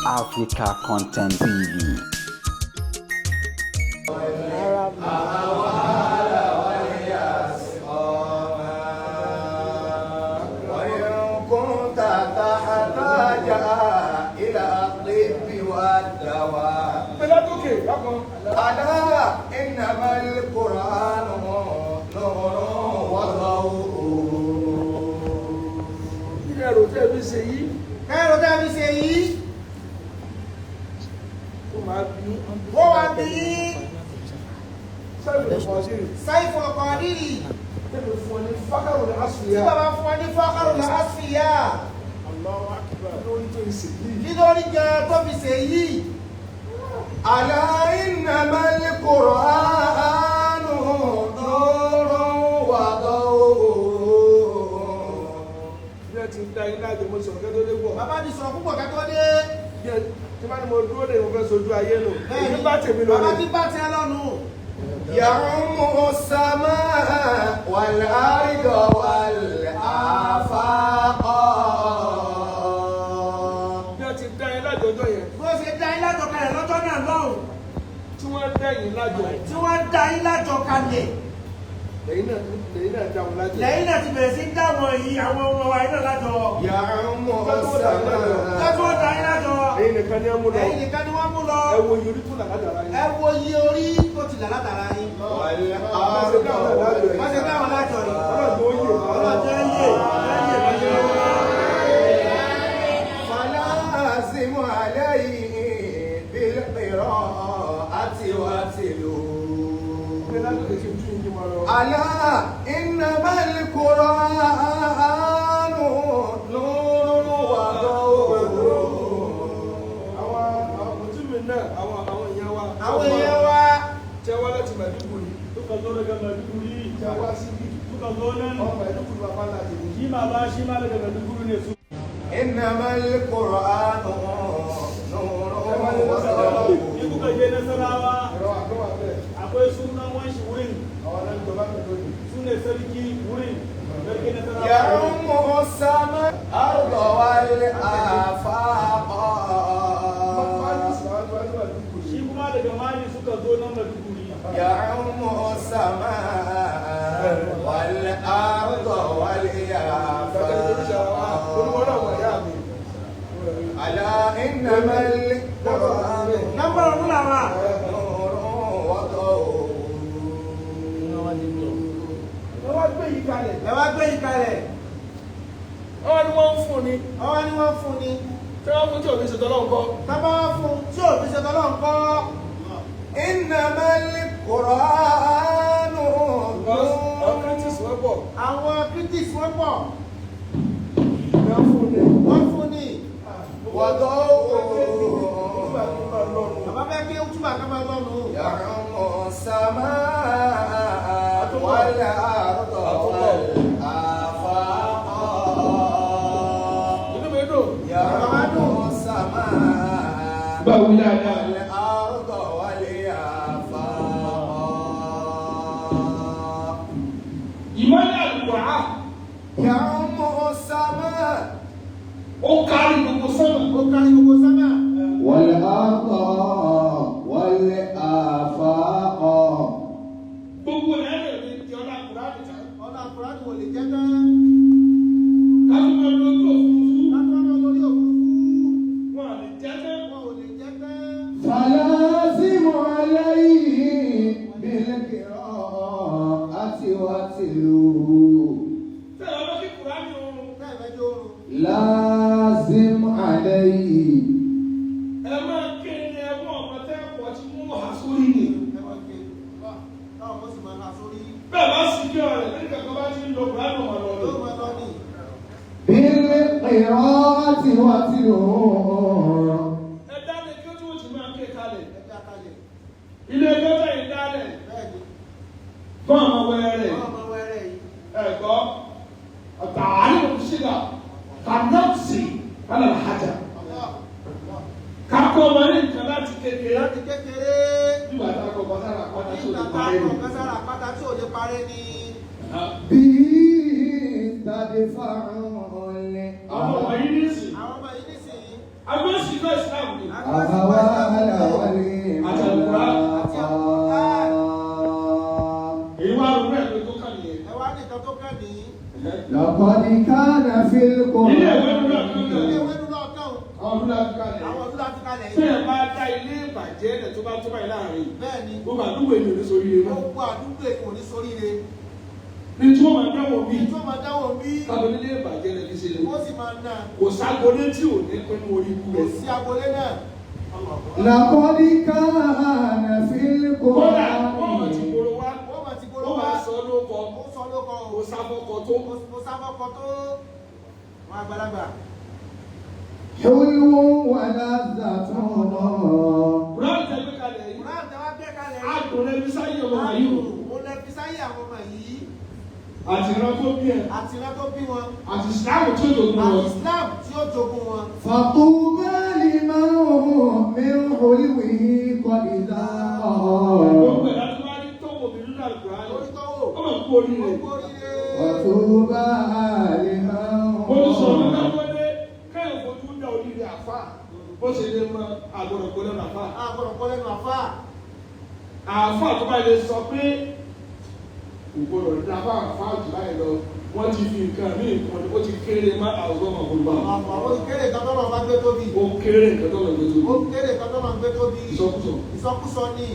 Africa Content TV. ألا إنما القرآن نور وضوء. Kẹ́rò tẹ́ fi ṣe yìí. Kẹ́rò tẹ́ fi ṣe yìí. Ó máa bí. Ó wá bí. Sáìfù ọkọ̀ rírì. Tẹ́lẹ̀ fún ọ ní fákàrò ní àṣìyá. Tí bàbá fún ọ ní fákàrò ní àṣìyá. Allahu Akbar. Lórí tó ń ṣe yìí. Kí lórí gan tó fi ṣe yìí? ألا إنما القرآن نور وضوء. Bí ẹ ti ń da iná àjò mo sọ̀rọ̀ kẹ́tọ́ dé pọ̀. Bàbá ti sọ̀rọ̀ púpọ̀ kẹ́tọ́ dé. Bí ẹ ti máa ní mo dúró lè mo fẹ́ sojú ayé nù. Èmi bá tèmi lọ Bàbá rẹ̀. ti bá tiẹ̀ lọ́nu. يعم السماء والأرض والآفاق. Bí ẹ ti da iná àjọjọ́ yẹn. Bó ṣe dá yín lájọ kalẹ̀ lọ́jọ́ náà lọ́hùn. Tí wọ́n dẹ́yìn lájọ. Tí wọ́n dá yín lájọ kalẹ̀. Lẹ́yìn náà dá wọn lájọ. Lẹ́yìn náà ti bẹ̀rẹ̀ sí ń dáwọn yìí àwọn ọmọ wa iná lájọ. يعم Lọ́jọ́ السماء. tó dá yín lájọ. Ẹ̀yin nìkan ni ẹ mú lọ. Ẹ̀yin nìkan ni wọ́n mú lọ. Ẹ wo yorí tó làkàdàrà yín. Ẹ wo iye orí tó ti là látara yín. والأرض Wọ́n ṣe dáwọn lájọ yìí. Ọlọ́jọ́ ó yè. Ọlọ́jọ́ ń yè. فلازم عليه بالقراءة وتلو. ألا إنما القرآن نور وضوء. Àwọn òtúmì náà, àwọn èèyàn wa. Àwọn èèyàn wa. Tí wọ́n láti Maiduguri. Suka zo daga Maiduguri, Tí wọ́n síbí. suka zo nan, Ọmọ Maiduguri bàbá láti ní. shi ma daga Maiduguri ne su. إنما القرآن نور وضوء. In kuka je Nasarawa, Ẹ̀rọ àgbọ̀wà bẹ́ẹ̀. akwai sunan wanshi wurin, Àwọn náà ń jọba Maiduguri. su ne sarki wurin, sarki Nasarawa. يعم السماء الأرض والآفاق. Shi kuma daga Mali suka zo nan Maiduguri. يعم السماء والأرض والآفاق. ألا إنما القرآن Nọ́mbà ọdún làwà. نور وضوء. Wọ́n wá gbé yìí kalẹ̀. Ẹ wá gbé yìí kalẹ̀. Ọwọ́ ni wọ́n ń fún ni. Ọwọ́ ni wọ́n fún ni. Tí wọ́n fún tí òfin ṣètò lọ́nkọ́. Tábà wá fún tí ò fi ṣetán lọ́n kọ́. إنما القرآن Àwọn kírítìsì wọ́n pọ̀. Àwọn critics wọ́n pọ̀. Wọ́n fún ni. Wọ́n fún ni. وضوء. Bàbá fẹ́ kí túbà ká máa lọ́nu. يعم السماء والأرض والآفاق. Inú mi dùn. يعم السماء Báwo ni àná? والأرض والآفاق. Ìmọ̀lẹ̀ àlùkùrá. يعم السماء Ó kárí gbogbo sọ́nà. Ó kárí gbogbo sábà. والأرض والآفاق. Gbogbo ẹ̀ lè fi ti ọlá Kùránì tán. Ọ̀nà àkùránì wò lè jẹ́ tán. Káfíńmọ́ lójú òfurufú. Látọ́ lọ lórí òfurufú. Wọ́n à lè jẹ́ tán. Wọn ò lè jẹ́ tán. فلازم عليه بالقراءة وتلو. Tẹ́ ọ lọ kí Kùránì oorun. Bẹ́ẹ̀ mẹ́jọ oorun. لازم عليه. Ẹ máa ké ní ẹgbọ́n ọmọ tẹ́ pọ̀ tí mú wà sórí ni. Ẹ máa ké. Táwọn kó sì máa ha sórí. Bẹ́ẹ̀ bá sì jẹ́ ọ̀rẹ́ ní kankan bá ti ń lo Kùránì ọmọ Yóò lọ́dọ̀. máa lọ ní. بالقراءة وتلو. Ẹ dálé kí ó tí wọ́n ti máa ké kalẹ̀. Ẹ já kalẹ̀. Ilé ẹjọ́ tẹ̀yìn dálẹ̀. Bẹ́ẹ̀ ni. Fún àwọn wẹ̀rẹ̀. Ọmọ wẹ́rẹ́ yìí. Ẹ̀kọ́. Ọ̀tàálù ṣílá. Kànọ́ọ̀sì. Kálá làhájà. Kakọ́ ọmọ ní nǹkan láti kékeré. Láti kékeré. Nígbà tá a kọ̀ bọ́ sára pátá tó lè Nígbà parí táwọn ni. ọ̀gá sára àpáta tí ò lè parí ni. به تدفع Àwọn ọmọ yìí ní sìn. Àwọn ọmọ yìí nísìnyí. Àwọn ìsìnkú Islam ni. àbáwá aláwálé Èyí wá rú rẹ̀ pé tó kàn nìyẹn. Ẹ wá nìkan tó kàn ní. lọ́kọ̀dí kánà fílkù Ilé ìwé nínú ọ̀kan Ilé náà. ìwé nínú ọ̀kan. Àwọn ọdún láti kalẹ̀. Àwọn ọdún láti kalẹ̀ Tí yìí. ẹ bá dá ilé ìbàjẹ́ ẹ̀ tó bá tó báyìí láàrin. Bẹ́ẹ̀ ni. Gbogbo àdúgbò ènìyàn ní sórí ilé náà. Gbogbo àdúgbò èyí kò ní sóríire. Ní tí wọ́n máa dáwọ̀ bí. Tó máa dáwọ̀ bí. Kábọ̀ nílé ìbàjẹ́ rẹ̀ kìí ṣe lè. Ó sì máa ná. Kò ságolé tí ò ní pẹ́nu orí ikú Kò rẹ̀. sí agbolé náà. lọ́kọ̀dí kánà fílkù Kódà wọ́n mọ̀ tí gbòòrò wá. Wọ́n máa ti Ó gbóló wá. máa sọ lóko. Ó sọ lóko. Kò sáfọ́kọ tó. Mo sábọ́kọ tó. Wọ́n àgbàlagbà. حلو ولذة Kùránì tẹ́gbẹ́ kalẹ̀ yìí. Kùránì tẹ́wọ́ gbé kalẹ̀ yìí. Àdùn lẹ́bí sáyé ọmọ àyíwò. Mo lẹ fi sáyé àwọn ọmọ yìí. Àti ìran tó bí ẹ̀. Àti iná tó bí wọn. Àti ìsìláàmù tó dògún Àti wọn. Islam tí ó jogún wọn. فطوبى لمن من حلوه قد ذاق Gbogbo ẹ̀ láti wá ní tọ́wọ́ mi nínú Àlùkùránì. Lórí tó wò. Ó mọ̀ kú oríire. Ó kórìíre. وطوبى لمن Mo ti sọ̀rọ̀ nígbà tó dé kẹ́yìn fojú dá oríire àfà. Bó ṣe lè mọ àgbọ̀dọ̀ kó lẹ́nu àfà. Àgbọ̀dọ̀ kọ́ lẹ́nu àfà. Àfà tó bá lè sọ pé ògbọ́dọ̀ ní àfà àfà jù báyìí lọ. Wọ́n ti fi nǹkan míì kún ó ti kéré má àwùjọ ọmọ gbogbo àwọn. Àwọn ìkéré kan tó máa gbé tóbi. Ó kéré nǹkan tó lọ gbé tó Ó bí. kéré kan tó máa gbé tóbi. Ìsọkúsọ. Ìsọkúsọ ni.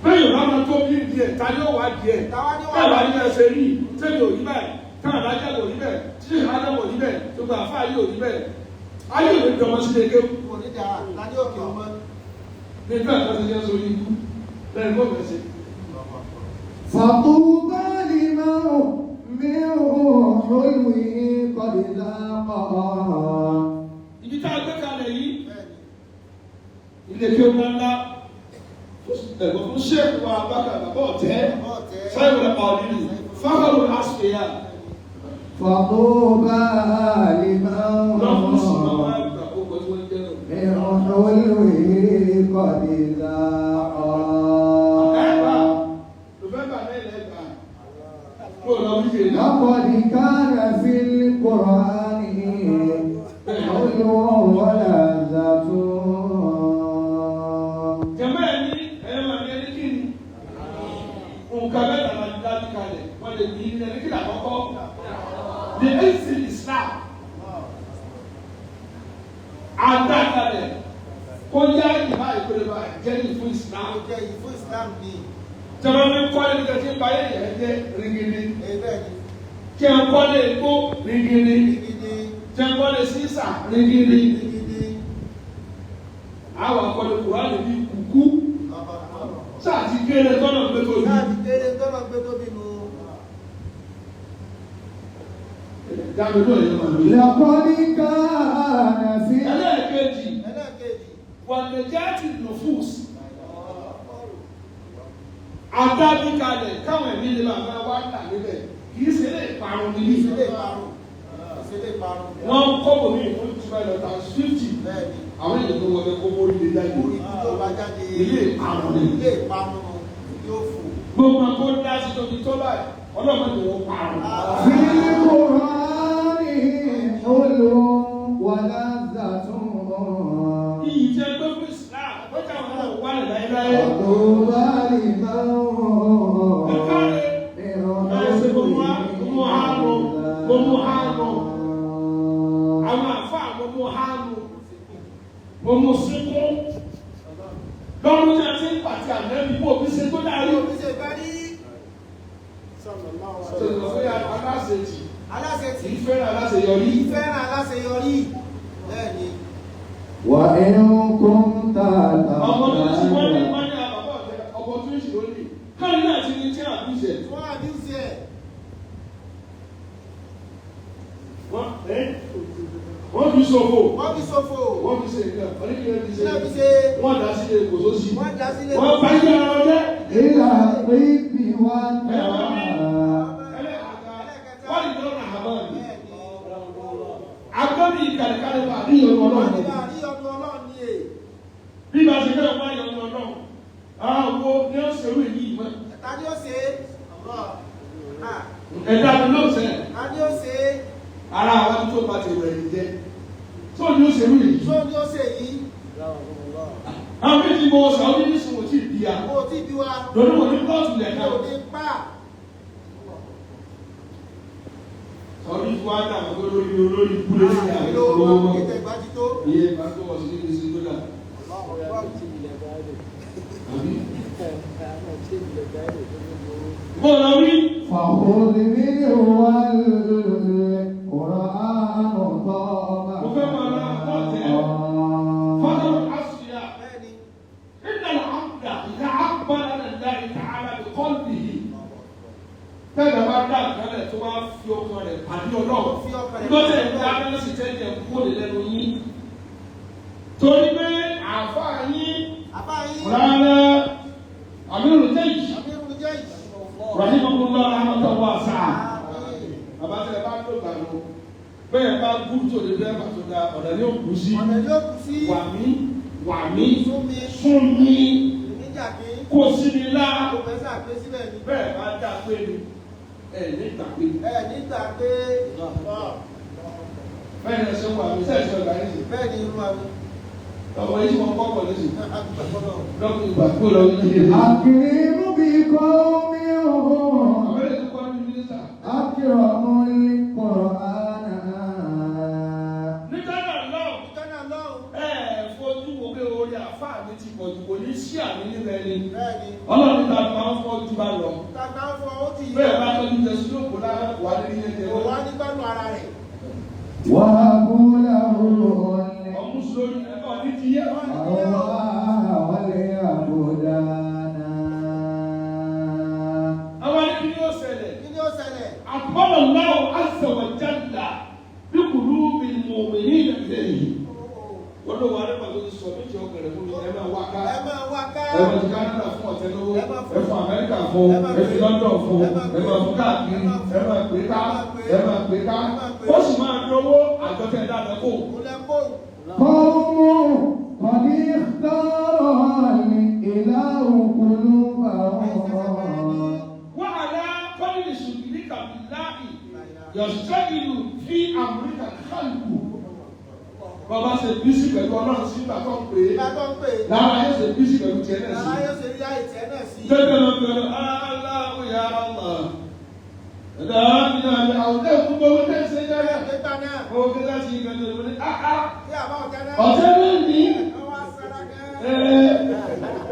Bẹ́ẹ̀ni ọ̀la máa tó bí díẹ̀, ta ni ó wá díẹ̀? Táwa ni Bẹ́ẹ̀ bá wà ní ẹsẹ̀ rí, tẹ́lẹ̀ ò rí bẹ́ẹ̀, táwọn adájọ́ ò rí bẹ́ẹ̀, tí ìhádọ́ ò rí bẹ́ẹ̀, tó gba àfáà yìí ò rí bẹ́ẹ̀. Ayé ìwé jọmọ sí leke kò ní dára. Tani òkè ọmọ. ní bẹ́ẹ̀ kan ti jẹ́ sórí ikú. Bẹ́ẹ̀ ni ó bẹ̀ sí. فطوبى لمن من حلوه قد ذاق Ibi tá a gbé kalẹ̀ yìí, Bẹ́ẹ̀ni. ilé kí ó ńlá ẹ̀gbọ́n fún ṣéèkù wa bákà bàbá ọ̀tẹ́, Ọ̀tẹ́. sáyẹ̀wò lẹ́pàá ọ̀dínì, fákàlù àṣìyà, فطوبى lọ́fún sí لمن máa gbà kó kọ́ tí wọ́n jẹ́ lọ. من حلوه قد ذاق Nọ́fẹ̀mbà mẹ́lẹ̀ẹ́gbà, kó lọ wíjì náà. لقد كان في القرآن حلو ولذة Jẹ́mọ́ ẹ̀ ní ẹ̀rọ àmì ẹni kí ni? Nǹkan mẹ́ta la ti dájú kalẹ̀, wọ́n lè ní ẹni kí làkọ́kọ́. The ancient Islam. Àgbà kalẹ̀ kó yá ìbá ìpele bá jẹ́rìí fún Islam. Ó jẹ́ yìí fún Islam ni. Jẹ́mọ́ mi kọ́ ẹni kẹ́kẹ́ bá yẹ̀ yẹ̀ jẹ́ rigidi. Bẹ́ẹ̀ ni. Kí ẹ kọ́ lé epo rigidi. Gidi. Kí ẹ kọ́ lé sísà rigidi. Gidi. Àwọn akọ́lé Kùránì bí kùkú. Sáà ti kéré tọ́nà pé kò yí. Láti kéré tọ́lọ̀ gbé tóbi nù. Dábẹ́ ló yẹ máa lò. لقد كان في Ẹlẹ́ẹ̀kejì. Ẹlẹ́ẹ̀kejì. Wàlẹ̀jáàtì nùfúùs. Adájú kalẹ̀ káwọn ẹ̀mí lè máa wá tà níbẹ̀. Kìí ṣe lè parun níbí. Ìṣẹ̀lẹ̀ ìparun. Ìṣẹ̀lẹ̀ ìparun. Wọ́n kọ́bọ̀ ní ìfún ìtura ìlọ́ta 50. Bẹ́ẹ̀ ni. Àwọn èèyàn tó wọlé kó mórí lè jáde. Orí tó bá jáde. Ilé ìparun ni. Ilé ìparun yóò fò. Gbogbo àgbo dá sí tóbi tó báyìí. Ọlọ́run ni wọ́n parun. في القرآن حلو ولذة Iyì jẹ́ pé fún Islam. Wọ́n jà wọn náà wà lẹ̀ láéláé. فطوبى Ẹ̀ka لمن rẹ̀. Ẹ̀sìn gbogbo hànú. Gbogbo hànú. Àwọn àfa gbogbo hànú. Gbogbo sunkún. Lọ́run tí a ti ń pàtí àmẹ́bí bó fi ṣe tó dárí. Yóò fi ṣe parí. Sọ̀rọ̀ fún yà aláṣẹ́jì. Aláṣetì. Kìí fẹ́ràn aláṣeyọrí. Ìfẹ́ràn aláṣeyọrí. Bẹ́ẹ̀ ni. وإن كنت Ọmọ tó ti wọ́n ní تحتاج wọ́n ní àbàbọ̀ ọ̀tẹ̀ ọmọ tó ń ṣe lónìí. Káyọ̀ náà ti ní tí àbíṣẹ̀. Wọ́n àbíùsì ẹ̀. Wọ́n fi ṣòfò. Wọ́n fi ṣòfò. Wọ́n fi ṣe nǹkan. Oníkìlẹ̀ fi ṣe. Ilé fi ṣe. Wọ́n dá sílé kò tó sí. Wọ́n dá sílé. Wọ́n bá yí ara wọn jẹ́. إلى الطيب والنار Wọ́n lè lọ́rùn àbọ̀ ni. Bẹ́ẹ̀ ni. Agbọ́bí ìkàlẹ̀kàlẹ̀ bá ní ìyọnu Wọ́n ọlọ́run. ní bá rí ọdún Ọlọ́run ní è. Bí bá ṣe fẹ́ wá ìyọnu ọlọ́run. Àwọn wo ni ó ṣerú èyí mọ́? Ta ni ó ṣe é? Ẹ̀dá mi ló ṣe. Ta ni ó ṣe é? Ara àwọn tó bá ti rẹ̀ yìí jẹ́. tó ní ó ṣe wí yìí. Tó ní ó ṣe yìí. Àwọn méjì mọ ọ̀sán ó ní ní sùn òtí ìbí ya. Kò tí bí wa. Lórí wọn ní kóòtù lẹ̀ka. Kò ní pa. Sọ̀rọ̀ ìfún àdá àwọn olórí kúlé sí àwọn olówó mọ́. Iye ìgbà tó wọ̀ sí ní ìsìn tó dà. Bọ́ọ̀lù wí. فخذ منه القرآن طابعا فضل الأصفياء إن العبد إذا عبر على الله تعالى بقلبه tẹ́lẹ̀ bá dá àkàlẹ̀ tó bá fi ọkàn rẹ̀ pàdé ọlọ́run lọ́sẹ̀ ìdáná sì tẹ́lẹ̀ kó lè lẹ́nu yín torí pé àáfàá yín rárá àmírù jẹ́yì rahimahullah rahmatan wasi'a àbátẹ̀ bá tó gbàgbọ́ bẹ́ẹ̀ bá gúrú tó lè bẹ́ẹ̀ bá tó dá ọ̀dà ní òkú sí wàmí fún mi kò sí mi lá bẹ́ẹ̀ bá dá pé mi nígbà pé bẹ́ẹ̀ ni ẹsẹ̀ wà mí sẹ́ẹ̀ sọ̀rọ̀ báyìí sí bẹ́ẹ̀ ni irú àwọn ọmọ yìí tí wọ́n kọ́kọ́ lẹ́sìn lọ́kùnrin ìgbà kó lọ ní ilé أكرم بقوم àbẹ́rẹ́ tó kọ́ ní mínísítà. أكرموا القرآن nígbà náà fojú wo pé orí àfáà mi ti pọ̀ jù kò ní sí àmì níbẹ̀ ni ọlọ́run níta máa ń fọ́ jù bá lọ bẹ́ẹ̀ bá tọ́jú jẹ sí lóko lára wà ní ilé jẹ wọ́n. وهبوا له ọmú sórí ẹ̀kọ́ ní ti yẹ. الأرواح والأبدان àwọn ní kí ni ó ṣẹlẹ̀. àtúbọ̀lọ̀ láwọ̀ azza wa jalla bí kùlú bí mọ̀mìnì ìdàgbẹ́ yìí. wọ́n ló wà ní pàtó ti sọ méjì ọkẹrẹ fún mi ẹ máa wá ká ẹ máa ti Canada fún ọ̀tẹ́ lówó ẹ fún Amẹ́ríkà fún ẹ fi London fún ẹ máa fún káàkiri ẹ máa pè ká ó sì máa dánwó àjọkẹ́ dáadáa kó. قوم قد اختار الإله قلوبهم وعلى كل شغلك بالله يشتغل في أمرك خلقه. Bàbá ṣe bísí pẹ̀lú ọlọ́run sí ìgbà tó ń pè é. Lára yóò ṣe bísí pẹ̀lú tiẹ̀ náà sí. Tẹ́tẹ́ lọ bẹ̀rẹ̀ Allahu ya Allah. Ẹ̀dá ìyá mi àwọn ọ̀dẹ́ fún gbogbo tẹ̀sí ẹ̀yà. Owó kí láti ìgbà tó lè ọ̀tẹ́ ló ní.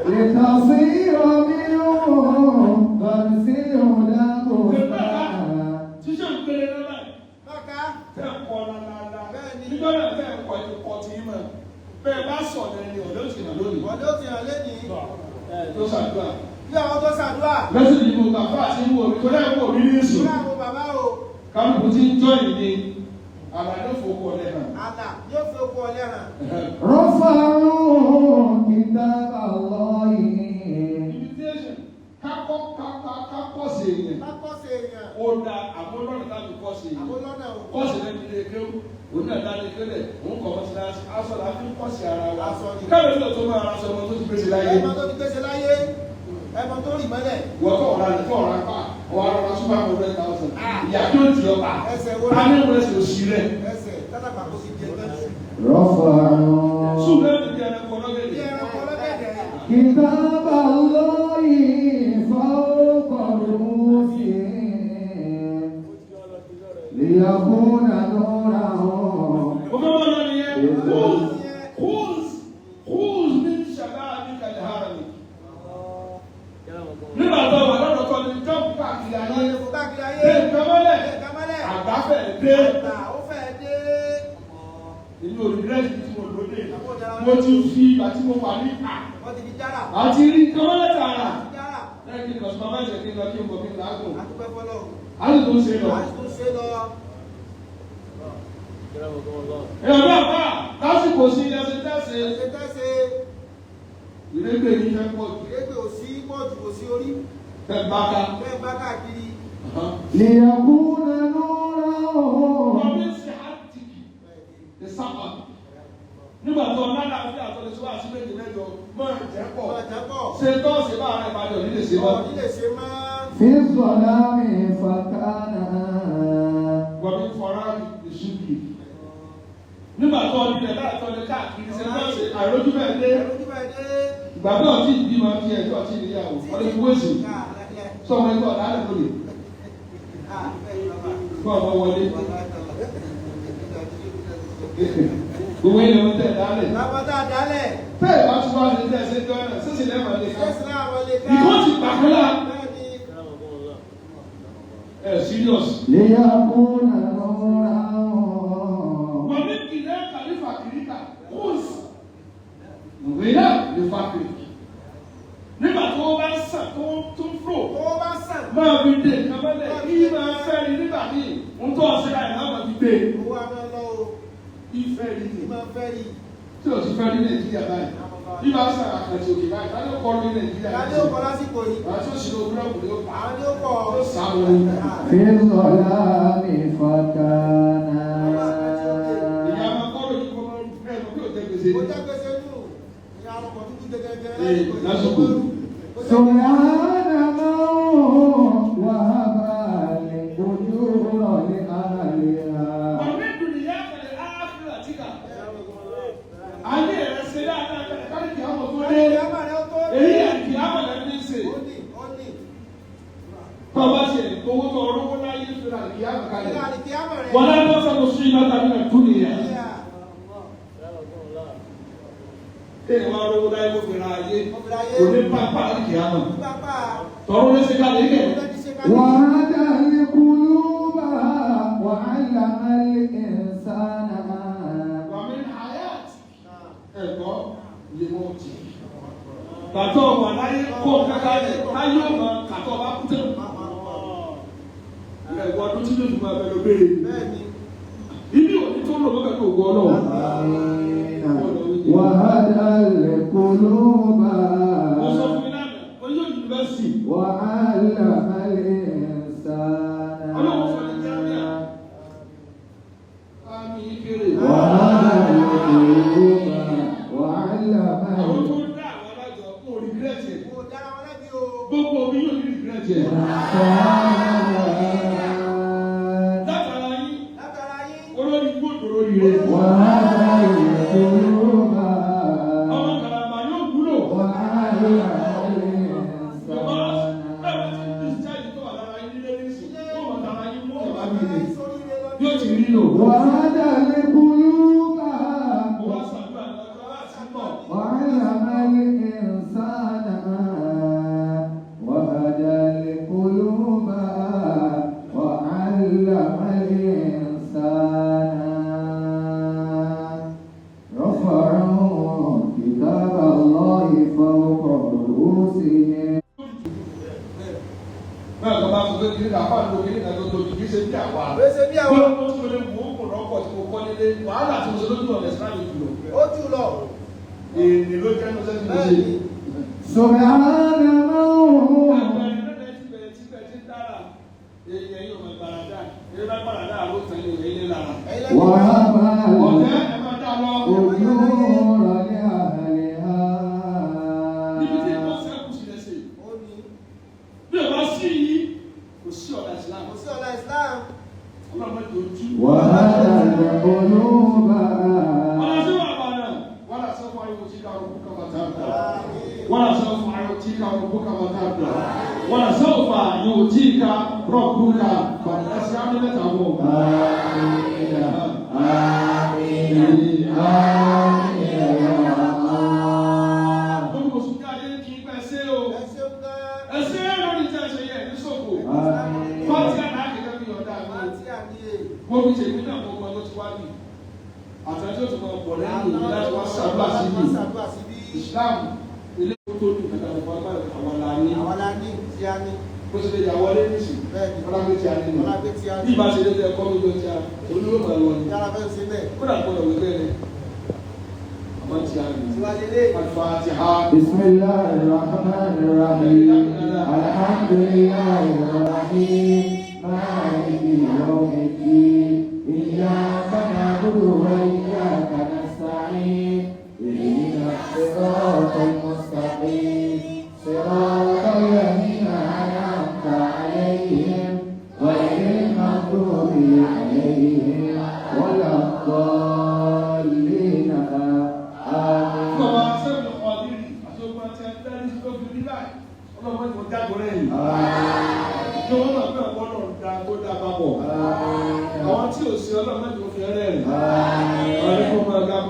لتصير منهم فارسل هداه Ṣíṣe ń pèrè lọ́la. Tẹ́ kọ́ lálálá. Nígbà náà tẹ́ kọ́ ìkọ́ tí mọ̀. Bẹ́ẹ̀ bá sọ̀rọ̀ ẹni ọ̀dọ́ òsìnà lónìí. Tó ṣàdúrà. Lẹ́sìn ìdìbò bàbá àti ìwò mi tó lẹ́kọ̀ọ́ mi ní ìsìn. Kálukú ti ń jọ́ ìní. Àlà yóò fowó ọlẹ́ hàn. رفعوا كتاب الله Invitation kákọ́ sí èèyàn. Ó da àmúlọ́nà láti kọ́ sí èèyàn. Kọ́ọ̀sì lẹ́nu ilé kéwù. Òun náà dáadé kélẹ̀. Òun kọ̀ wọ́n ti dá aṣọ la fi ń kọ́ sí ara wa. Káyọ̀ tó tó máa ra aṣọ ọmọ tó ti gbèsè láyé. Ẹmọ tó rì mọ́lẹ̀. Wọ́n kọ̀ ọ̀rá ní kọ̀ ọ̀rá pa. Ọ̀rá rọra súnmọ́ àwọn $100,000. Ìyá tó ń ti ọba. A ní ìwé ẹsẹ̀ òsì rẹ̀. رفعوا Súnmọ́ ẹni bí ẹranko lọ́gẹ̀dẹ̀. كتاب الله فوق رؤوسهم ليكون نورهم وكما قال لي خذ من شبابك الهرم. Nígbà tó wà lọ́dọ̀ kan ní jọ́pù káàkiri ayé. Dé ìkàmọ́lẹ̀. Àgbáfẹ́ dé. Èmi ò rí rẹ́sì tí mo lóde. Mo ti fi ìgbà tí mo wà ní ìta. Àti rí ìkàmọ́lẹ̀ tààrà. Lẹ́yìn kí n lọ sọ máa ń ṣe kí n lọ kí n bọ̀ kí n lágùn. A sì tún ṣe lọ. Ẹ̀rọ àbá lásìkò sí ẹsẹ̀ tẹ́sẹ̀. Ìrégbè yìí fẹ́ pọ̀ jù. Tẹ̀ bá ká. ليكون نورهم Ọ̀bí ṣe àtìkì. The sábà. Nígbà tó ọ̀nàdà fi àtọ̀lẹ́sọ́ àti méjì mẹ́jọ máa jẹ́ pọ̀. Ṣé tọ́ọ̀sì bá rẹ̀ padà nílé ṣe mọ́? في الظلام فكان Wọ́n fi fọ́nrán ìṣúbì. nígbà tó ọdún ilẹ̀ láti ọdún káàkiri ṣe lọ́sẹ̀ àìrójú bẹ́ẹ̀ dé ìgbà tó ọtí ìbí máa fi ẹjọ́ ọtí ìníyàwó ọdún ìwé èsì sọmọ ẹgbẹ́ ọ̀dà àlẹ́ lónìí fún ọmọ wọlé gbogbo ilẹ̀ wọn tẹ̀ dálẹ̀ bẹ́ẹ̀ bá tún wá ní tẹ̀sí gánà sísè lẹ́wọ̀n lè ká ìkó ti pàkúlà serious. ليكون نورا ومن كذلك لفقرك خذ غنى لفقرك nígbà tó o bá ń sàn tó ń fò máa fi dé kábẹ́lẹ̀ kí máa fẹ́ rí nígbà míì ń tọ́ ọ síra ẹ̀ náà máa fi gbé ìfẹ́ rí ni tí o ti fẹ́ rí Nàìjíríà báyìí bí wàá sàn àkàtì òkè báyìí láti ó kọ́ ní Nàìjíríà láti ó kọ́ lásìkò yìí àti ó sì lọ búrọ́ọ̀kù ní ó pa á ní ó kọ́ ó sàmù في الظلام فكان ìyá máa kọ́ lóyún kọ́ máa ń fẹ́ lọ bí ó jẹ́ gbèsè lásìkò. سبحان من وهب الأجور لأهلها Ọ̀rẹ́ ìdùnnìyá kẹlẹ̀ áfíríkà tíkà. Ayé rẹ̀ ṣe dáadáa kẹlẹ̀ kárí kìí àwọn tó dé. Èyí ẹ̀ kìí àwọn ẹ̀ ní ṣe. Tọ́ba ṣe owó tó ọlọ́wọ́ láyé fúnra kìí àwọn kalẹ̀. Wọ́n á bọ́ sọ́kò sí iná tàbí nà tún nìyà. Kéèyàn máa rówó láyé kó fìrà ayé. Kò ní pápá kìí àwọn. Tọ́rọ ló ṣe kalẹ̀ yìí. وهدى القلوب وعلم الإنسان Wàmí hayat ẹ̀kọ́ lè mọ̀ jì. Bàtọ̀ wà láyé kọ́ kankan lẹ̀ láyé ọ̀nà kàtọ́ bá kú tẹ̀. Ẹ̀wọ̀n ọdún tí yóò tún máa bẹ̀rẹ̀ béèrè. Ibi òní tó lò lọ́kàn tó gbọ́ náà. وهدى القلوب Mo sọ fún mi lánàá, mo yóò yunifásitì. وعلم الإنسان Ọlọ́run fún mi jáde. Àmì ìbéèrè. وهدى القلوب وعلم Àwọn tó ń dá àwọn alájọ kún orí gírẹ́tì ẹ̀. Gbogbo omi yóò ní gírẹ́tì ẹ̀. Látara yín, olórí gbòdò lórí rẹ̀. وهدى القلوب Ọmọ kàràmà yóò wúlò. وعلم Yóò ti rí lò. وهدى القلوب Mo wá ṣàdúrà lọ́jọ́ láti mọ̀. وعلم الإنسان وهدى القلوب وعلم الإنسان رفعوا كتاب الله فوق رؤوسهم Bẹ́ẹ̀ lọ bá sọ pé kí ní àpá ìlú kí ní ìdájọ́ tó kì í ṣe bí àwa. Bí wọ́n tó ṣe lè mú òkú lọ́pọ̀ tí mo kọ́ nílé, wàhálà tí mo ṣe lójú ọ̀nà ìsìlámù jùlọ. Èdè ló jẹ́ ló ṣe tí mo ṣe. سبحان من Àgbà ìrẹ́lẹ̀ tí bẹ̀rẹ̀ tí bẹ̀rẹ̀ tí dára, èyí yóò máa gbàràdà, èyí bá gbàràdà àló tán ní òye ilé lára. وهب Ọ̀tẹ́ ẹ máa dá lọ. الأجور لأهلها Níbi tí wọ́n sẹ́kù sí lẹ́sẹ̀. Bí o bá sí yìí, kò sí ọ̀dà ìsìlámù. Ọlọ́run tó tú. وهدى القلوب Wọ́n sọ àbànà, wọ́n sọ fún ayé òtí káwọn bùkà bàtà àgbà. Wọ́n sọ fún ayé òtí káwọn bùkà bàtà àgbà. Wọ́n sọ fún ayé òtí ká rọ̀bùkà bàtà ẹsẹ̀ àdébẹ̀tà wọ̀. آمين آمين آمين يا الله Gbogbo oṣù káàdé kì í pẹ́ sí o. Ẹsẹ̀ lórí tẹ̀ ṣe yẹ ní sọ̀kò. آمين Fọ́ọ̀tì àdáàkì lẹ́bi ọ̀dà mi. Gbogbo ìṣèlú náà mo gbọ́ ló ti wá bì. Àtàjọ́ tó máa bọ̀ lẹ́yìn òbí láti wá ṣàdúrà síbì. Ìsìláàmù ilé tó tó dùn kàkà lọ́pọ̀ agbára àwọn làní. Bó ṣe lè yà wọlé níṣì. Ọlágbé tí a ní nù. Bí ìbá ṣe lé tẹ ẹ̀kọ́ lójú ọjà, olúwo máa lọ ní. Kódà gbọ́dọ̀ wípé ni. Àmọ́ tí a ní. Al-Fatiha. بسم الله الرحمن الرحيم الحمد لله الرحيم مالك يوم الدين إياك نعبد وإياك نستعين اهدنا الصراط المستقيم صراط الذين أنعمت عليهم غير المغضوب عليهم ولا الضالين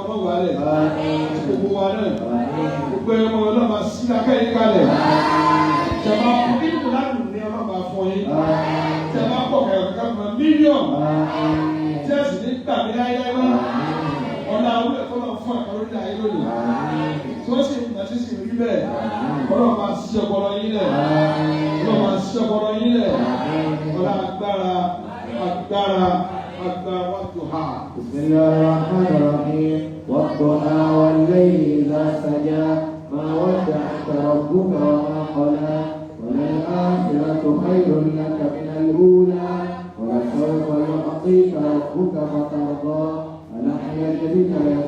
ọmọ wà lẹ̀ gbogbo wa náà gbogbo ẹmọ ọlọ́mà sí akẹ́yìn kalẹ̀ ìjọba fún nínú láti ní ọlọ́mà fún yín ìjọba pọ̀ kẹ̀kẹ́ mílíọ̀nù tí ẹ sì ní gbàgbé láyé náà ọ̀nà àwọn ẹ̀kọ́ náà fún ẹ̀kọ́ lórí ayé lónìí tí wọ́n sì ń gbàṣẹ́ sí rí bẹ́ẹ̀ ọlọ́mà sí ọpọlọ yín lẹ̀ ọlọ́mà sí ọpọlọ yín lẹ̀ ọlá agbára والضحى. بسم الله الرحمن الرحيم والضحى والليل إذا سجى ما ودعك ربك وما قلى وللآخرة خير لك من الأولى ولسوف يعطيك ربك فترضى ألم يجدك